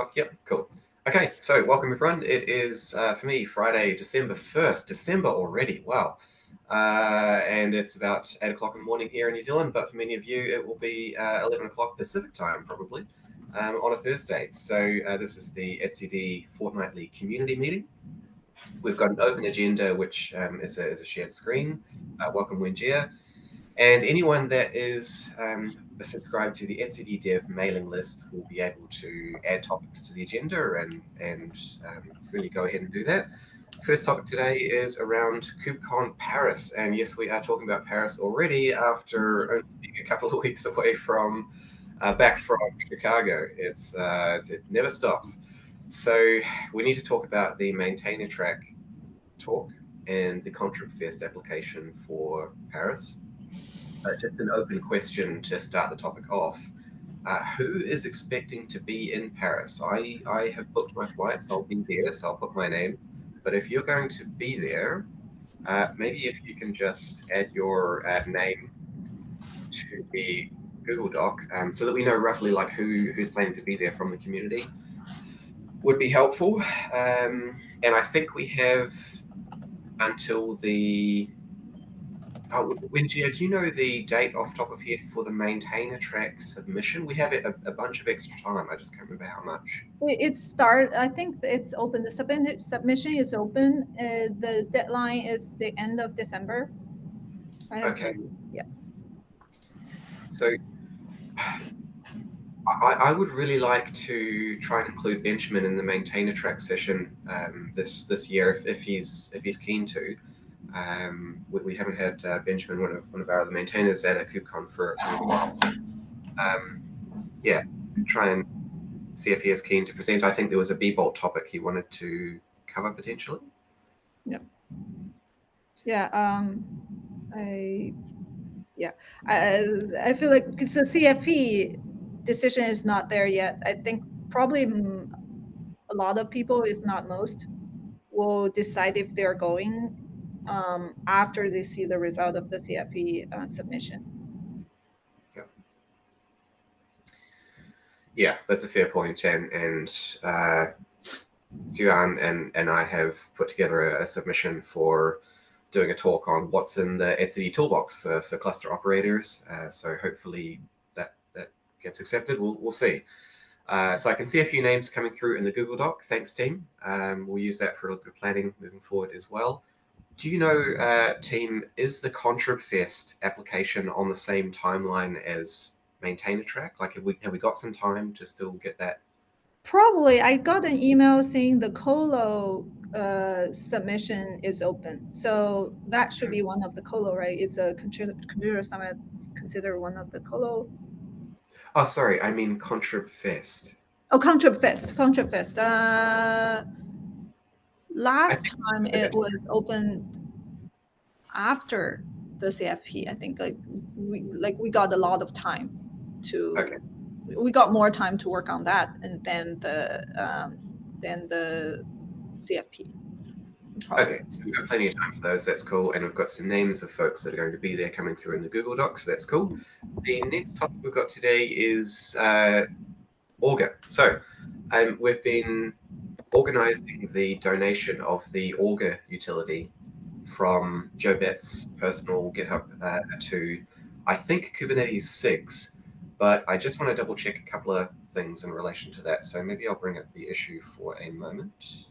Yep, cool. Okay, so welcome everyone. It is for me Friday, December 1st. December already, wow. And it's about 8 o'clock in the morning here in New Zealand, but for many of you, it will be 11 o'clock Pacific time, probably, on a Thursday. So this is the ETCD fortnightly community meeting. We've got an open agenda, which is a shared screen. Welcome, Wenjia. And anyone that is subscribed to the ETCD Dev mailing list will be able to add topics to the agenda and really go ahead and do that. First topic today is around KubeCon Paris. And yes, we are talking about Paris already after only being a couple of weeks away from back from Chicago. It never stops. So we need to talk about the maintainer track talk and the Contrib Fest application for Paris. Just an open question to start the topic off. Who is expecting to be in Paris? I have booked my flights. I'll be there, so I'll put my name. But if you're going to be there, maybe if you can just add your name to the Google Doc, so that we know roughly like who's planning to be there from the community, would be helpful. And I think we have until the Wenjia, do you know the date off top of head for the maintainer track submission? We have a bunch of extra time. I just can't remember how much. I think it's open. The submission is open. The deadline is the end of December. Okay, Yeah. so I would really like to try and include Benjamin in the maintainer track session this year if he's keen to. We haven't had Benjamin, one of our other maintainers, at a KubeCon for a little while. Yeah, try and see if he is keen to present. I think there was a B-Bolt topic he wanted to cover potentially. Yeah. Yeah. I feel like because the CFP decision is not there yet. I think probably a lot of people, if not most, will decide if they're going after they see the result of the CFP submission. Yeah, that's a fair point, and Suan and I have put together a submission for doing a talk on what's in the ETCD toolbox for cluster operators. So hopefully that gets accepted. We'll see. So I can see a few names coming through in the Google Doc. Thanks, team. We'll use that for a little bit of planning moving forward as well. Do you know, team, is the Contrib Fest application on the same timeline as Maintainer Track? Like, have we got some time to still get that? Probably, I got an email saying the Colo submission is open, so that should be one of the Colo, right? It's a computer summit considered one of the Colo. Oh, sorry, I mean Contrib Fest. Oh, Contrib Fest. Last time it was opened after the CFP. I think we got a lot of time to. Okay. We got more time to work on that, and then the CFP. Probably. Okay, so we've got plenty of time for those. That's cool, and we've got some names of folks that are going to be there coming through in the Google Docs. So that's cool. The next topic we've got today is Augur. So we've been organizing the donation of the Augur utility from Joe Bett's personal GitHub to, I think, Kubernetes 6, but I just want to double check a couple of things in relation to that. So maybe I'll bring up the issue for a moment.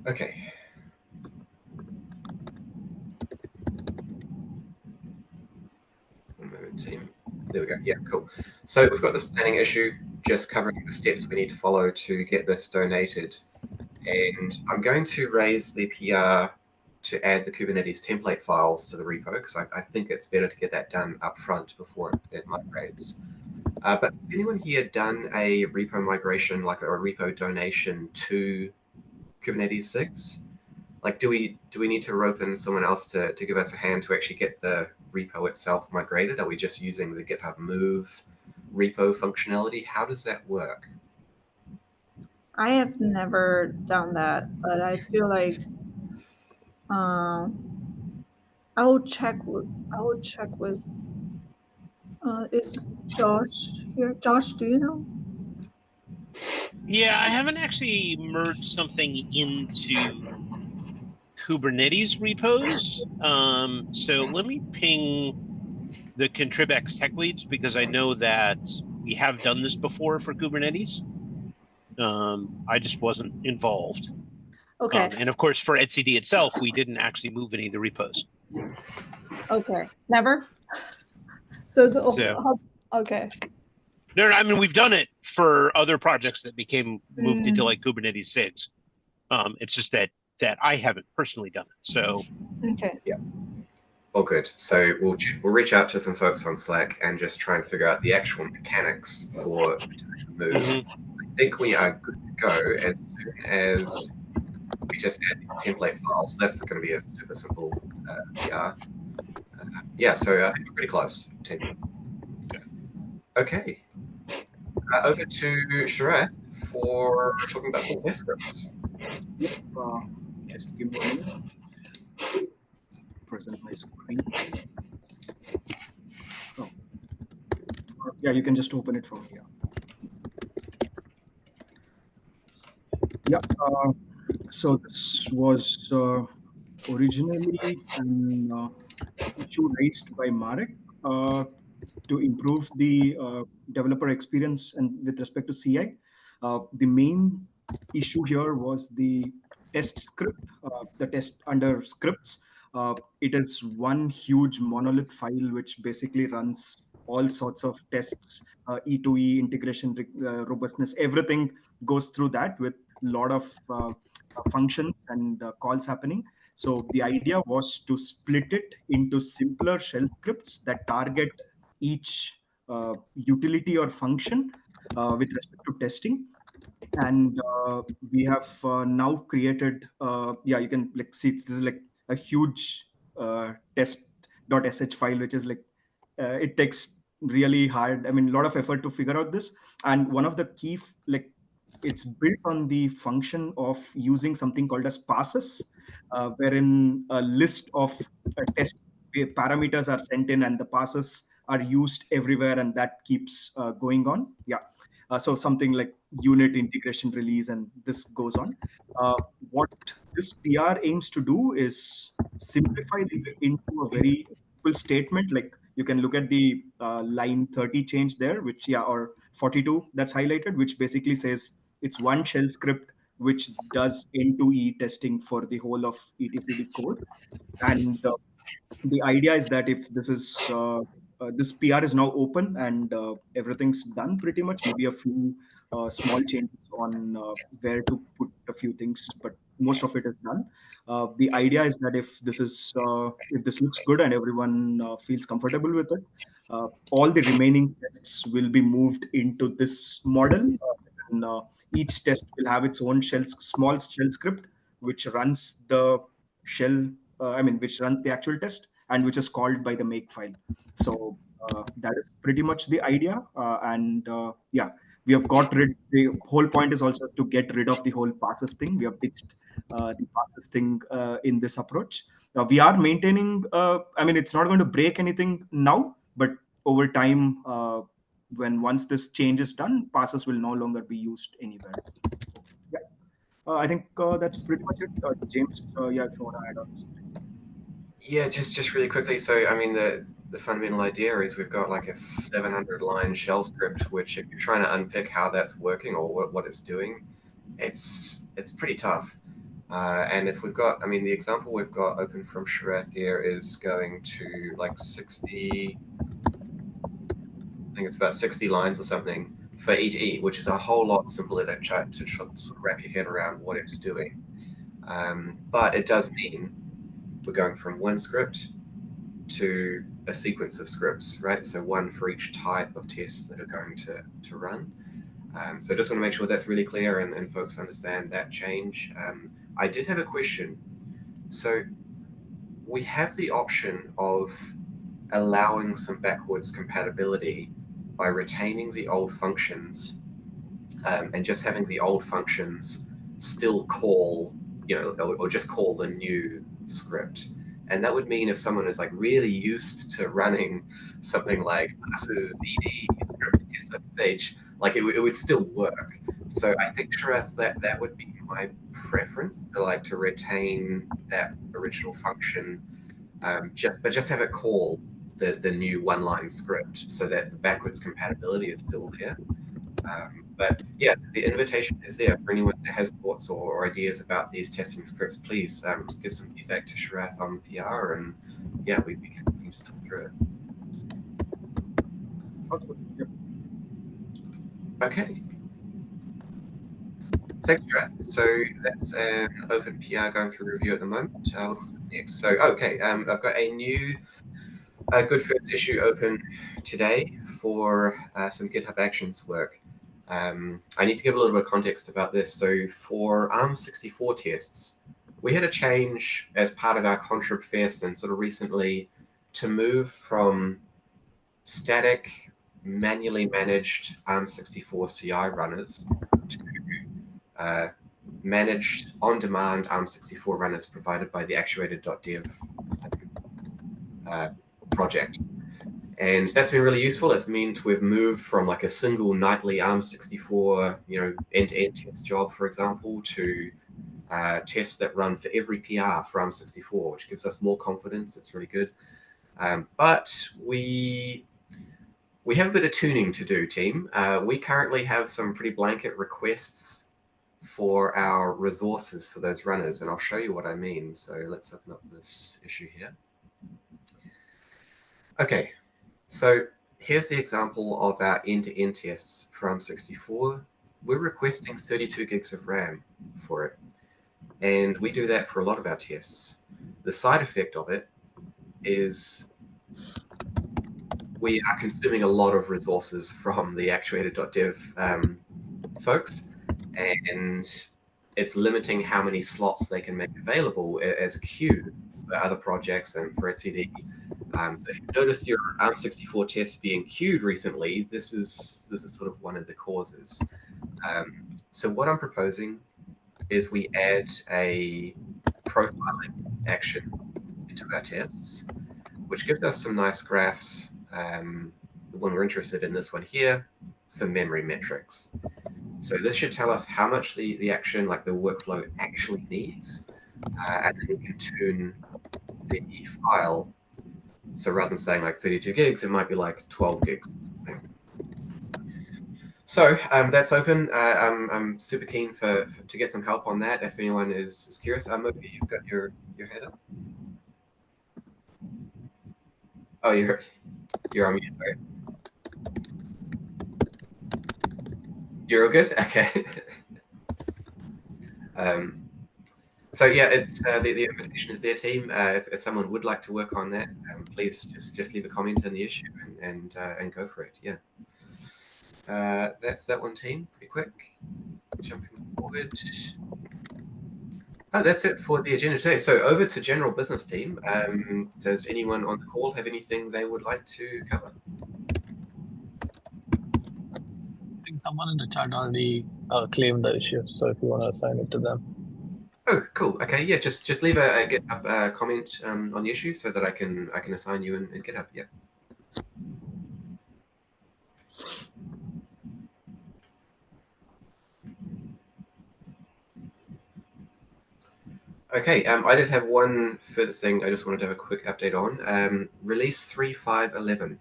Okay. One moment, team. There we go. Yeah, cool. So we've got this planning issue, just covering the steps we need to follow to get this donated. And I'm going to raise the PR to add the Kubernetes template files to the repo, because I think it's better to get that done up front before it migrates. But has anyone here done a repo migration, like a repo donation to Kubernetes 6? Like, do we need to rope in someone else to give us a hand to actually get the repo itself migrated? Are we just using the GitHub Move repo functionality? How does that work? I have never done that, but I feel like I will check with Is Josh here? Josh, do you know? Yeah, I haven't actually merged something into Kubernetes repos. So let me ping the Contribx tech leads because I know that we have done this before for Kubernetes. I just wasn't involved. Okay. And of course, for etcd itself, we didn't actually move any of the repos. Okay. Never. So So okay. no, I mean we've done it for other projects that became moved into Mm. like Kubernetes SIGs. It's just that I haven't personally done it. So Okay. Yeah. All good. So we'll reach out to some folks on Slack and just try and figure out the actual mechanics for the move. mhm. I think we are good to go as soon as we just add these template files. That's going to be a super simple PR. Yeah, so I think we're pretty close. Okay. Over to Sharath for talking about some test scripts. Yep. Just give me a minute. Present my screen. Oh. Yeah, you can just open it from here. Yeah. So this was originally an issue raised by Marek to improve the developer experience and with respect to CI. The main issue here was the test script, the test under scripts. It is one huge monolith file which basically runs all sorts of tests, E2E integration, robustness, everything goes through that with a lot of functions and calls happening. So the idea was to split it into simpler shell scripts that target each utility or function with respect to testing. And we have now created, yeah, you can like see this is like a huge test.sh file, which is like, it takes really hard, I mean, a lot of effort to figure out this. And one of the key, like, it's built on the function of using something called as passes, wherein a list of test parameters are sent in and the passes are used everywhere, and that keeps going on. Yeah. So something like unit integration release, and this goes on. What this PR aims to do is simplify this into a very simple statement. Like you can look at the line 30 change there, which, yeah, or 42 that's highlighted, which basically says it's one shell script which does end-to-end testing for the whole of etcd code. And the idea is that if this is this PR is now open and everything's done pretty much, maybe a few small changes on where to put a few things, but most of it is done. The idea is that if this looks good and everyone feels comfortable with it, all the remaining tests will be moved into this model. And each test will have its own small shell script, which runs the shell, which runs the actual test and which is called by the make file. So that is pretty much the idea. And yeah, we have got rid. The whole point is also to get rid of the whole passes thing. We have ditched the passes thing in this approach. We are maintaining. It's not going to break anything now, but over time, once this change is done, passes will no longer be used anywhere. Yeah, I think that's pretty much it. James, yeah, if you want to add on something. Yeah, just really quickly. So, I mean, the fundamental idea is we've got like a 700 line shell script, which if you're trying to unpick how that's working or what it's doing, it's pretty tough. And if we've got, I mean, the example we've got open from Sharath here is going to like 60, I think it's about 60 lines or something for E2E, which is a whole lot simpler to try to sort of wrap your head around what it's doing. But it does mean we're going from one script to a sequence of scripts, right? So one for each type of tests that are going to run. So I just want to make sure that's really clear and folks understand that change. I did have a question. So we have the option of allowing some backwards compatibility by retaining the old functions and just having the old functions still call, or just call the new script. And that would mean if someone is like really used to running something like passes, ed, script, test.sh, like it would still work. So I think, Sharath, that would be my preference, to retain that original function, just have it call the new one-line script so that the backwards compatibility is still there. But yeah, the invitation is there for anyone that has thoughts or ideas about these testing scripts. Please give some feedback to Sharath on the PR, and yeah, we can just talk through it. Sounds good. Yep. Okay. Thanks, Sharath. So that's an open PR going through review at the moment. Next. So okay, I've got a good first issue open today for some GitHub Actions work. I need to give a little bit of context about this. So for ARM64 tests, we had a change as part of our Contrib Fest and sort of recently to move from static, manually managed ARM64 CI runners to managed on-demand ARM64 runners provided by the actuator.dev project. And that's been really useful. It's meant we've moved from like a single nightly ARM64, end-to-end test job, for example, to tests that run for every PR for ARM64, which gives us more confidence. It's really good. But we have a bit of tuning to do, team. We currently have some pretty blanket requests for our resources for those runners, and I'll show you what I mean. So let's open up this issue here. Okay. So here's the example of our end-to-end tests for ARM64. We're requesting 32 gigs of RAM for it. And we do that for a lot of our tests. The side effect of it is we are consuming a lot of resources from the actuator.dev folks, and it's limiting how many slots they can make available as a queue for other projects and for etcd. So if you notice your ARM64 tests being queued recently, this is sort of one of the causes. So what I'm proposing is we add a profiling action into our tests, which gives us some nice graphs when we're interested in this one here for memory metrics. So this should tell us how much the action, like the workflow, actually needs, and then we can tune the file. So rather than saying like 32 gigs, it might be like 12 gigs or something. So that's open. I'm super keen to get some help on that. If anyone is curious, Moby, you've got your head up. Oh, you're on mute. Sorry. You're all good. Okay. So yeah, it's the invitation is there, team. If someone would like to work on that, please just leave a comment in the issue and go for it. Yeah. That's that one, team. Pretty quick. Jumping forward. Oh, that's it for the agenda today. So over to general business, team. Does anyone on the call have anything they would like to cover? I think someone in the chat already claimed the issue, so if you want to assign it to them. Oh, cool. Okay, yeah, just leave a GitHub comment on the issue so that I can assign you in GitHub. Yeah. Okay, I did have one further thing I just wanted to have a quick update on. Release 3.5.11.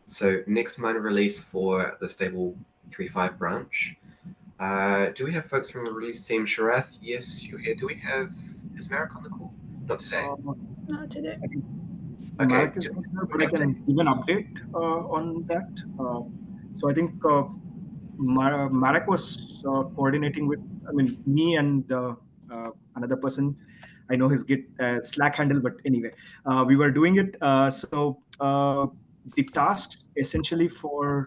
So next minor release for the stable 3.5 branch. Do we have folks from the release team? Sharath, yes, you're here. Do we have, is Marek on the call? Not today. Not today. Okay. Marek is not here, but I can give an update on that. So I think Marek was coordinating with, me and another person. I know his Git Slack handle, but anyway, we were doing it. So the tasks essentially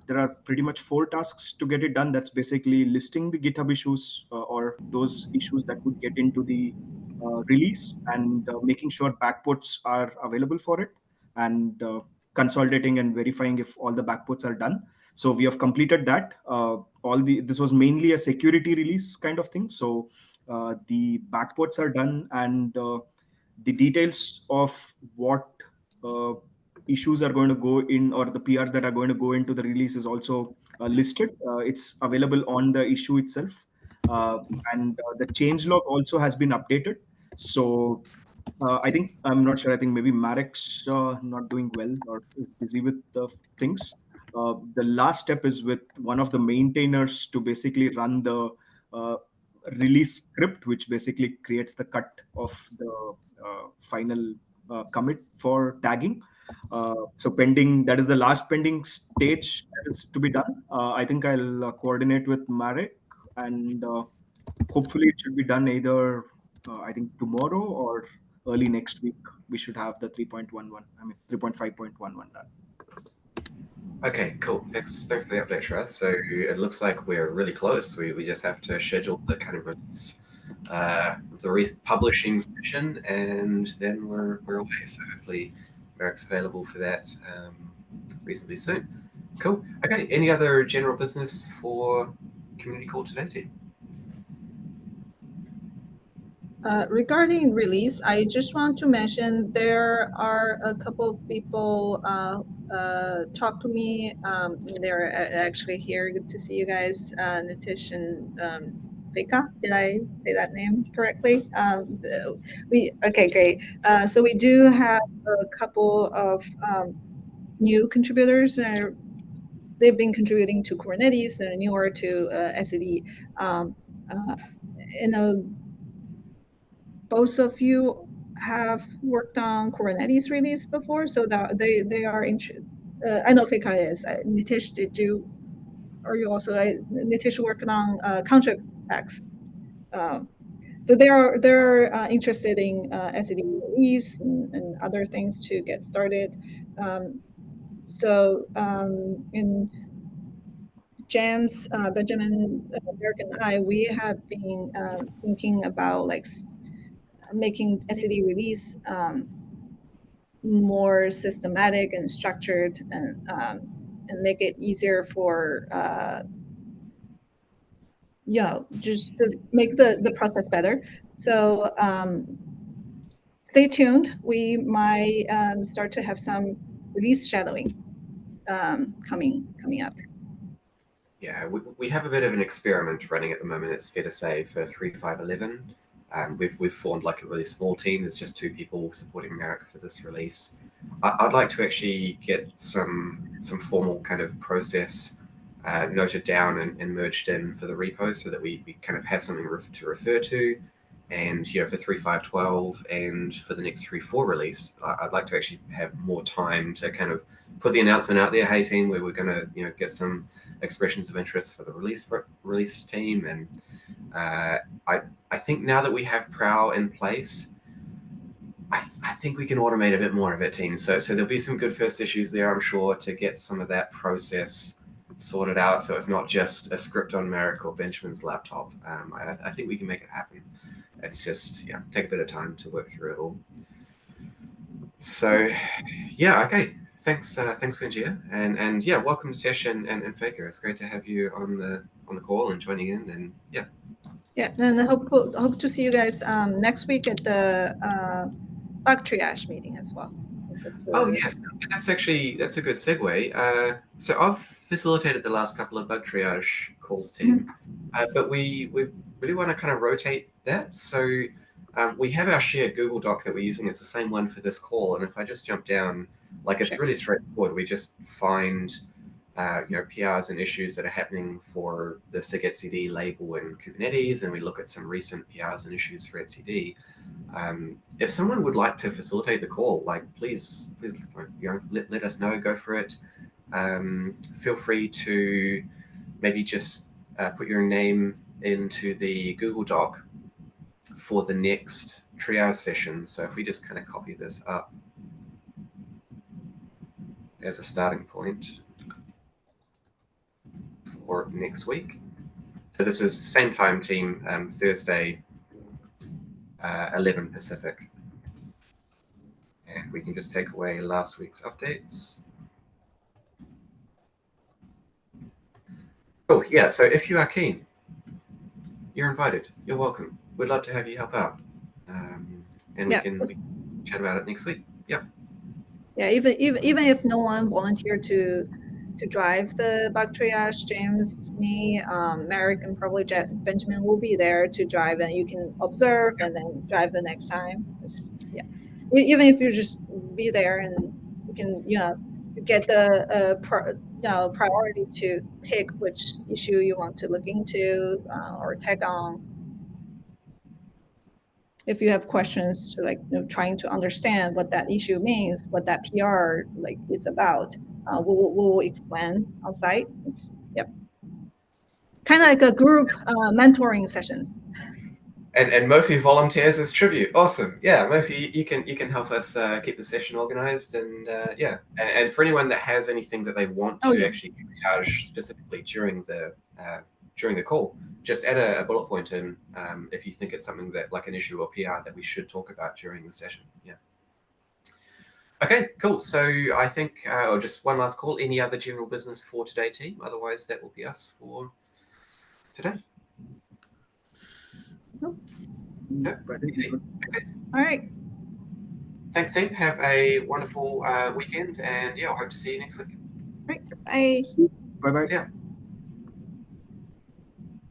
there are pretty much 4 tasks to get it done. That's basically listing the GitHub issues or those issues that would get into the release, and making sure backports are available for it, and consolidating and verifying if all the backports are done. So we have completed that. This was mainly a security release kind of thing. So the backports are done, and The details of what issues are going to go in, or the PRs that are going to go into the release, is also listed. It's available on the issue itself. And the changelog also has been updated. So I'm not sure. I think maybe Marek's not doing well or is busy with the things. The last step is with one of the maintainers to basically run the uh, release script, which basically creates the cut of the final commit for tagging. So pending, that is the last pending stage that is to be done. I think I'll coordinate with Marek, and hopefully it should be done either I think tomorrow or early next week. We should have the 3.5.11 done. Okay, cool. Thanks for the update, Sharath. So it looks like we're really close. We just have to schedule the kind of release, the release publishing session, and then we're away. So hopefully Marek's available for that reasonably soon. Cool. Okay. Any other general business for community call today, team? Regarding release, I just want to mention there are a couple of people talk to me. They're actually here. Good to see you guys, Nitish and Vika. Did I say that name correctly? Okay, great. So we do have a couple of new contributors. They've been contributing to Kubernetes. They're newer to SED. Both of you have worked on Kubernetes release before, so that they are interested. I know Fika is. Nitish, did you? Or you also? Nitish worked on ContribX. So they're interested in SED release and other things to get started. In James, Benjamin, Derek, and I, we have been thinking about making SED release more systematic and structured, and make it easier for just to make the process better. So stay tuned. We might start to have some release shadowing coming up. Yeah, we have a bit of an experiment running at the moment, it's fair to say, for 3.5.11. We've formed like a really small team. There's just 2 people supporting Marek for this release. I'd like to actually get some formal kind of process noted down and merged in for the repo, so that we kind of have something to refer to. And for 3.5.12 and for the next 3.4 release, I'd like to actually have more time to kind of put the announcement out there. Hey team, we're going to get some expressions of interest for the release team. And I think now that we have Prow in place, I think we can automate a bit more of it, team. So there'll be some good first issues there, I'm sure, to get some of that process sorted out, so it's not just a script on Marek or Benjamin's laptop. I think we can make it happen. It's just take a bit of time to work through it all. So okay. Thanks, Benjia, and welcome to Tesh and Faker. It's great to have you on the call and joining in, and and hope to see you guys next week at the bug triage meeting as well. Yes, that's a good segue. So I've facilitated the last couple of bug triage calls, team, but we really want to kind of rotate that. So we have our shared Google Doc that we're using. It's the same one for this call, and if I just jump down, it's really straightforward. We just find PRs and issues that are happening for the SIG etcd label in Kubernetes, and we look at some recent PRs and issues for etcd. If someone would like to facilitate the call, please let us know. Go for it. Feel free to maybe just put your name into the Google Doc for the next triage session. So if we just kind of copy this up as a starting point for next week. So this is same time, team, Thursday, 11 Pacific. And we can just take away last week's updates. Oh, yeah, so if you are keen, you're invited. You're welcome. We'd love to have you help out. And we can chat about it next week. Yeah. Yeah, even if no one volunteered to drive the bug triage, James, me, Merrick, and probably Benjamin will be there to drive, and you can observe and then drive the next time. Yeah, even if you just be there and you can, get the priority to pick which issue you want to look into or tag on. If you have questions to trying to understand what that issue means, what that PR is about, we'll explain on site. Yep. Kind of like a group mentoring sessions. And Mofi volunteers as tribute. Awesome. Yeah, Mofi, you can help us keep the session organized, and yeah. And for anyone that has anything that they want to actually triage specifically during the call, just add a bullet point in if you think it's something that, like an issue or PR, that we should talk about during the session. Yeah. Okay, cool. So I think, or just one last call. Any other general business for today, team? Otherwise, that will be us for today. Nope. No. Easy. Okay. All right. Thanks, team. Have a wonderful weekend, and yeah, I hope to see you next week. Right. Bye. Bye bye. See ya.